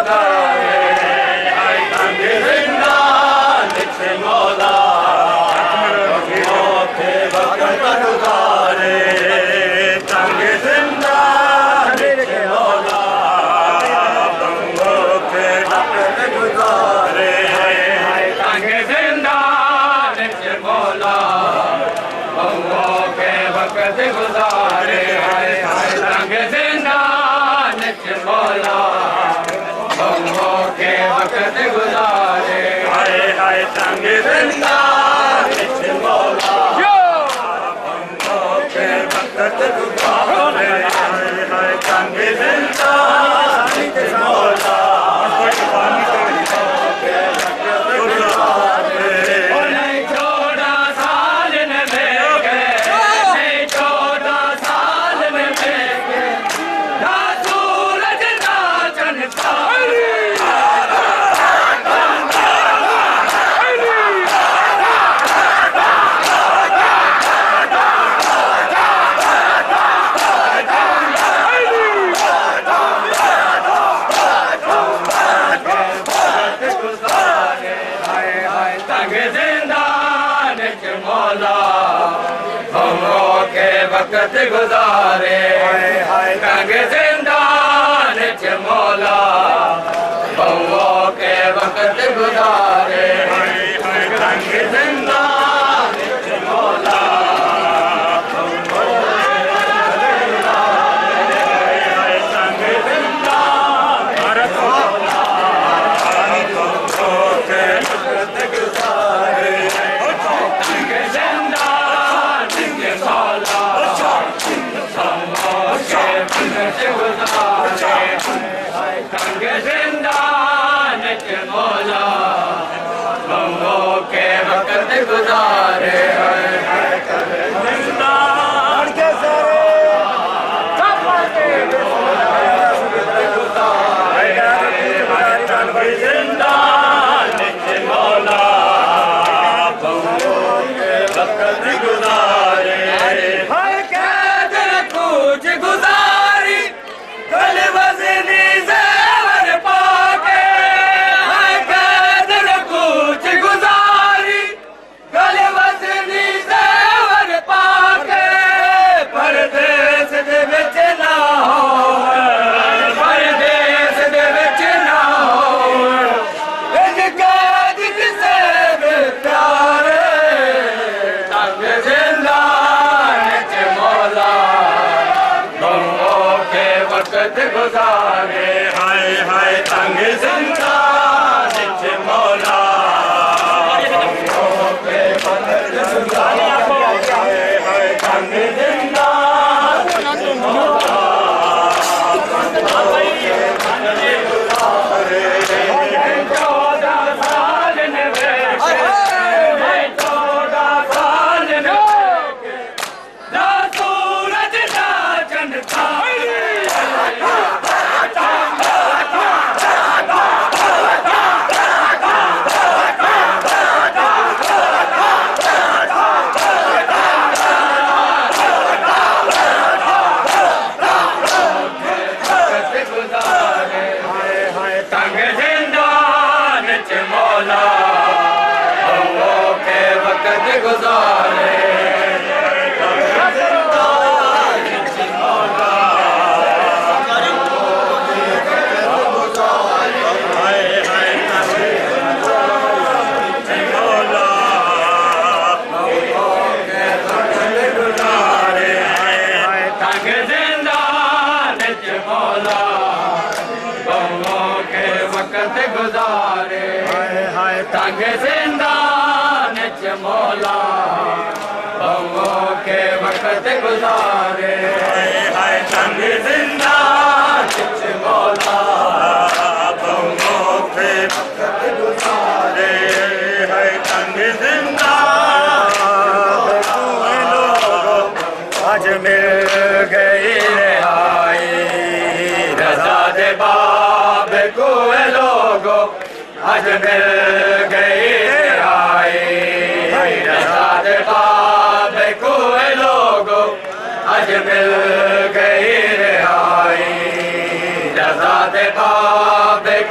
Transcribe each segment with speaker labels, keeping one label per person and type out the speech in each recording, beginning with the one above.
Speaker 1: वक्त गुजारे तंग जिंदान च मौला बहुओं के वक्त गुजारे तंग जिंदान च मौला गुजारे गुजारे हाय हाय तंग जिंदान च मौला हाय तंग जिंदान च मौला 14 साल ने ना सूरज ना चंद था गुजारे तंग जिंदान च मौला बहुओं के वक्त गुजारे तंग जिंदान च मौला बहुओं के वक्त गुजारे तंग जिंदान आज मिल गई रिहाई रजा दे बाब को लोगो आज मिल गई रिहाई रजा दे बाब को लोगो आज मिल गई रिहाई रजा दे बाब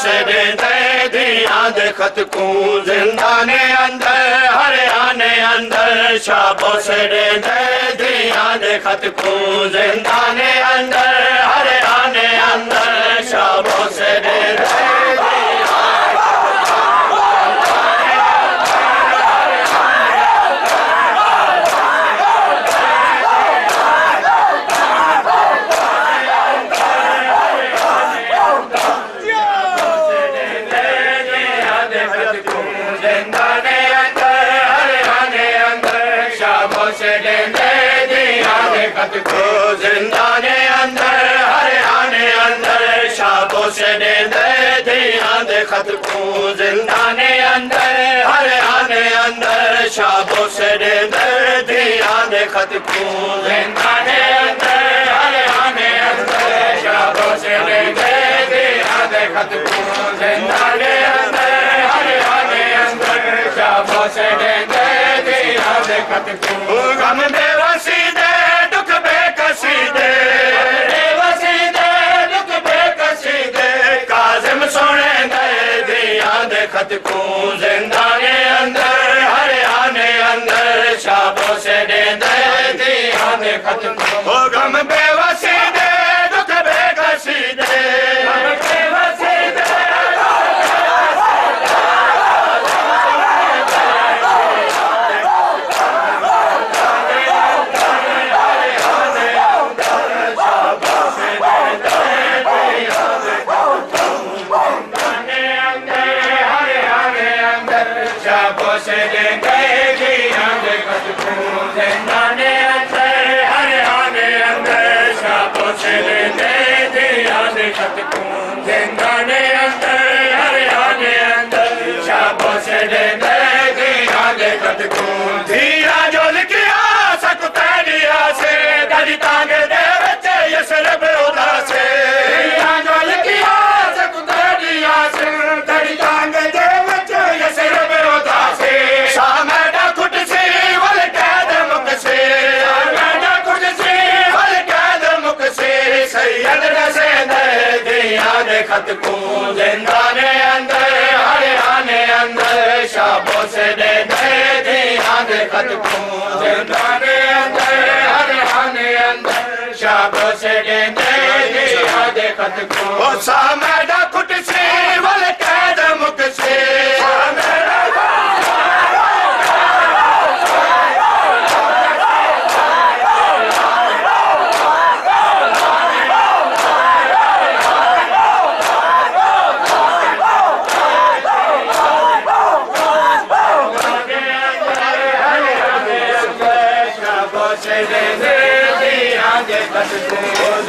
Speaker 1: शाबाश देंदे दियां दे खत को जिंदाने अंदर हरियाणे अंदर शाबाश देंदे दियां दे खत को जिंदाने अंदर हरियाणे अंदर शाबाश देंदे जिंदाने अंदर हरियाणे अंदर शाबाश देंदे दियां दे खत को जिंदाने अंदर हरियाणे अंदर शाबाश देंदे दियां दे खत को जिंदाने अंदर हरियाणे अंदर शाबाश देंदे दियां दे खत को जिंदाने अंदर हरियाणे अंदर शाबाश देंदे दियां दे खत को गम बेवसी दे खत को जिंदाने अंदर हरियाणे अंदर शाबाश देंदे दियां दे खत को गम बेवसी दे दुख बेकसी दे गम बेवसी दे शाबाश देंदे दियां दे खत को जिंदाने अंदर हरियाणे अंदर शाबाश देंदे दियां दे खत को जिंदाने अंदर हरियाणे अंदर शाबाश देंदे दियां दे खत को धीरा जो लिखिया सकतैनिया से दरी तांग दे विच यसरब उदासे धीरा जो लिखिया सकतैनिया से दरी तांग दे विच यसरब खत को जिंदाने अंदर हरियाणे अंदर शाबाश देंदे दियां दे खत को जिंदाने अंदर हरियाणे अंदर शाबाश देंदे दियां दे खत को सामेडा कुटसी वल कैद मुकसी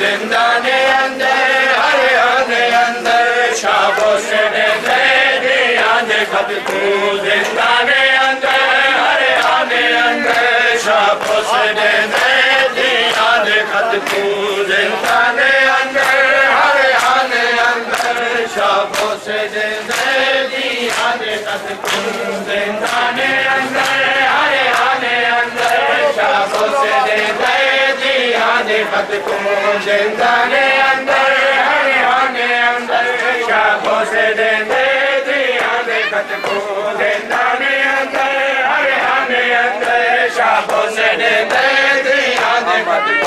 Speaker 1: जिंदाने अंदर हरियाणे अंदर शाबाश देंदे दियां दे खत को जिंदाने अंदर हरियाणे अंदर शाबाश देंदे दियां दे खत को जिंदाने अंदर हरियाणे अंदर शाबाश देंदे दियां दे खत को जिंदाने अंदर हरियाणे अंदर शाबाश देंदे खत को जिंदाने अंदर हरियाणे अंदर शाबाश देंदे दियां दे खत को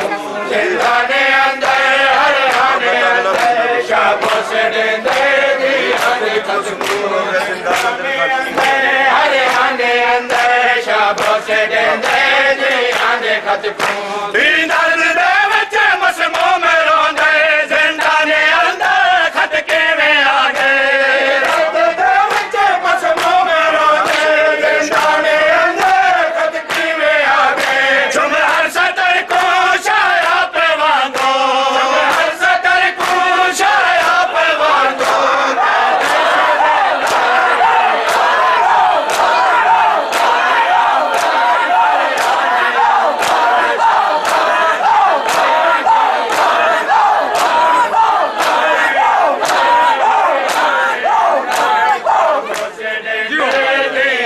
Speaker 1: जिंदाने अंदर हरियाणे अंदर शाबाश देंदे दियां दे खत को जिंदाने अंदर हरियाणे अंदर शाबाश देंदे दियां दे खत को हरियाणे अंदर शाबाश देंदे दियां दे खत को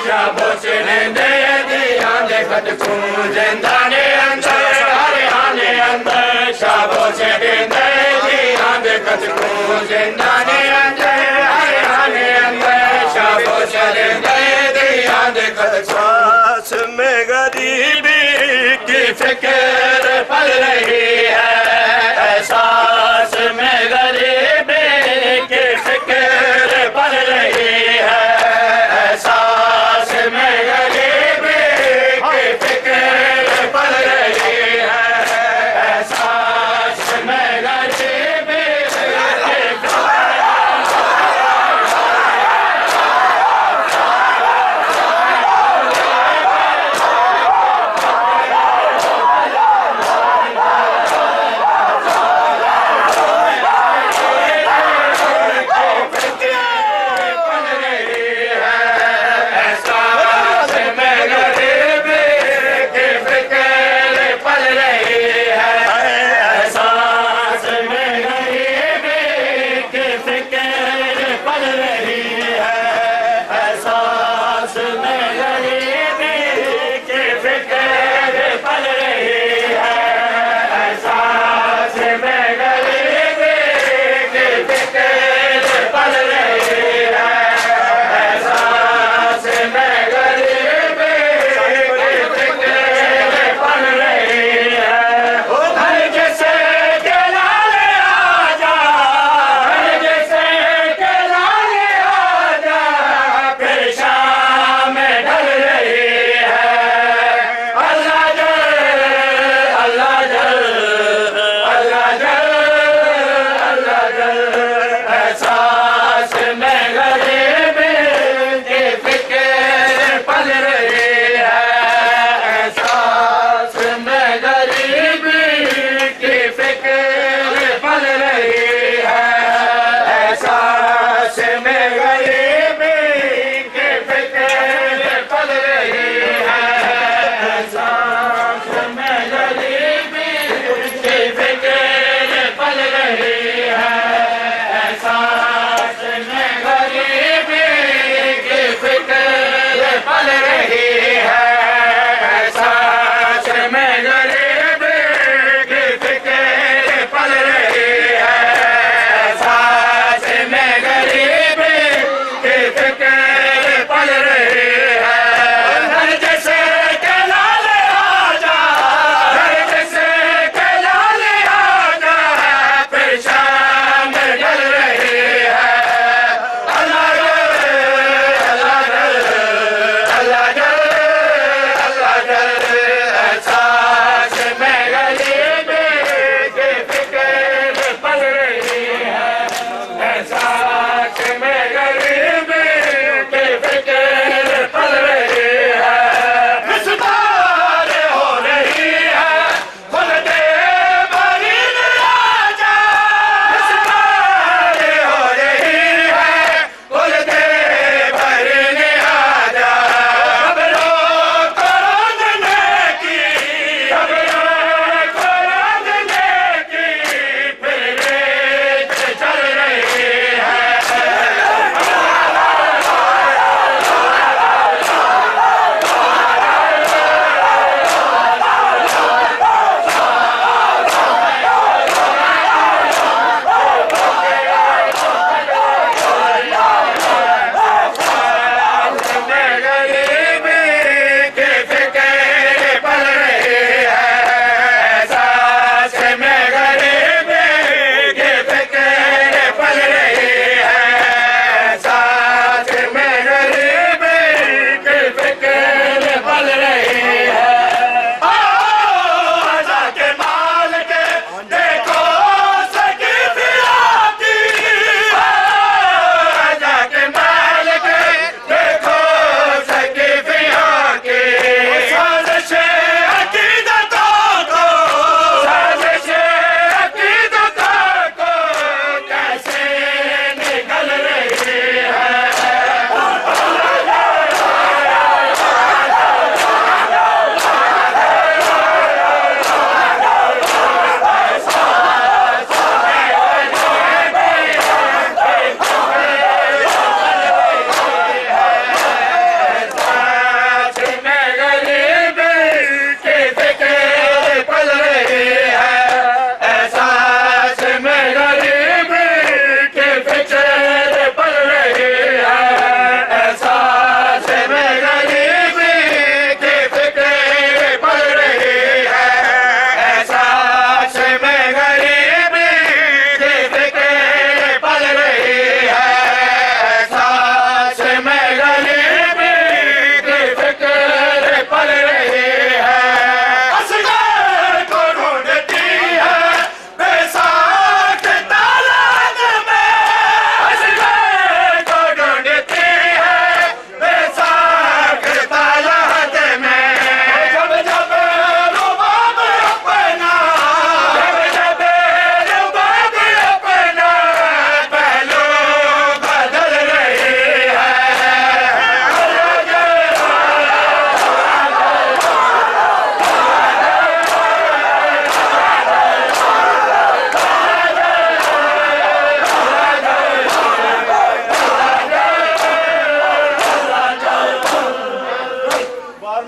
Speaker 1: Shabo खत खून जिंदाने अंदर हरियाणे अंदर शाबाश देंदे दियां दे खत खून जिंदाने अंदर हरियाणे अंदर शाबाश देंदे दियां दे खत सांस में गरीबी की फिक्र पल रही है सांस में गरीबी की फिक्र पल रही है सांस में गरीबी की फिक्र पल रही है सांस में गरीबी की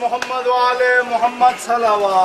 Speaker 2: मोहम्मद वाले मोहम्मद सलावा